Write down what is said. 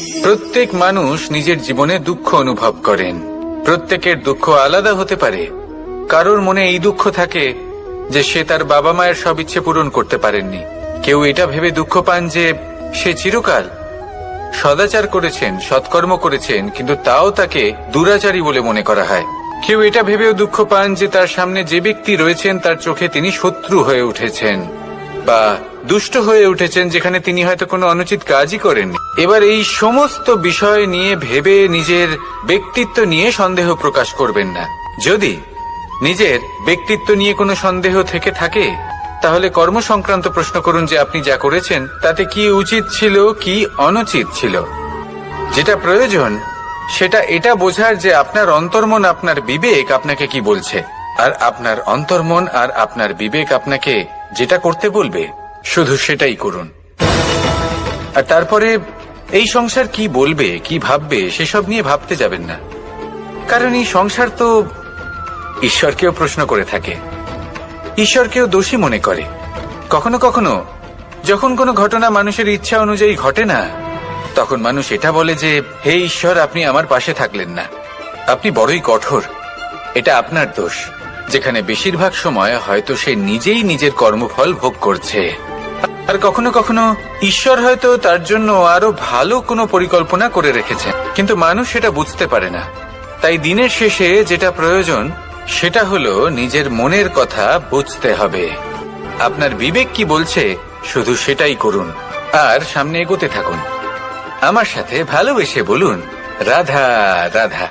প্রত্যেক মানুষ নিজের জীবনে দুঃখ অনুভব করেন। প্রত্যেকের দুঃখ আলাদা হতে পারে। কারোর মনে এই দুঃখ থাকে যে সে তার বাবা মায়ের সব ইচ্ছে পূরণ করতে পারেননি। কেউ এটা ভেবে দুঃখ পান যে সে চিরকাল সদাচার করেছেন, সৎকর্ম করেছেন, কিন্তু তাও তাকে দুরাচারী বলে মনে করা হয়। কেউ এটা ভেবেও দুঃখ পান যে তার সামনে যে ব্যক্তি রয়েছেন তার চোখে তিনি শত্রু হয়ে উঠেছেন বা দুষ্ট হয়ে উঠেছেন, যেখানে তিনি হয়তো কোনো অনুচিত কাজই করেননি। এবার এই সমস্ত বিষয় নিয়ে ভেবে নিজের ব্যক্তিত্ব নিয়ে সন্দেহ প্রকাশ করবেন না। যদি নিজের ব্যক্তিত্ব নিয়ে কোনো সন্দেহ থেকে থাকে, তাহলে কর্ম সংক্রান্ত প্রশ্ন করুন যে আপনি যা করেছেন তাতে কি উচিত ছিল, কি অনুচিত ছিল। যেটা প্রয়োজন সেটা এটা বোঝার যে আপনার অন্তর্মন, আপনার বিবেক আপনাকে কি বলছে, আর আপনার অন্তর্মন আর আপনার বিবেক আপনাকে যেটা করতে বলবে শুধু সেটাই করুন। আর তারপরে এই সংসার কি বলবে, কি ভাববে সেসব নিয়ে ভাবতে যাবেন না। কারণ এই সংসার তো ঈশ্বরকেও প্রশ্ন করে থাকে, ঈশ্বরকেও দোষী মনে করে। কখনো কখনো যখন কোনো ঘটনা মানুষের ইচ্ছা অনুযায়ী ঘটে না, তখন মানুষ এটা বলে যে হে ঈশ্বর, আপনি আমার পাশে থাকলেন না, আপনি বড়ই কঠোর, এটা আপনার দোষ। যেখানে বেশিরভাগ সময় হয়তো সে নিজেই নিজের কর্মফল ভোগ করছে। আর কখনো কখনো ঈশ্বর হয়তো তার জন্য আরো ভালো কোনো পরিকল্পনা করে রেখেছেন, কিন্তু মানুষ সেটা বুঝতে পারে না। তাই দিনের শেষে যেটা প্রয়োজন সেটা হলো নিজের মনের কথা বুঝতে হবে। আপনার বিবেক কি বলছে শুধু সেটাই করুন আর সামনে এগোতে থাকুন। আমার সাথে ভালোবেসে বলুন রাধা রাধা।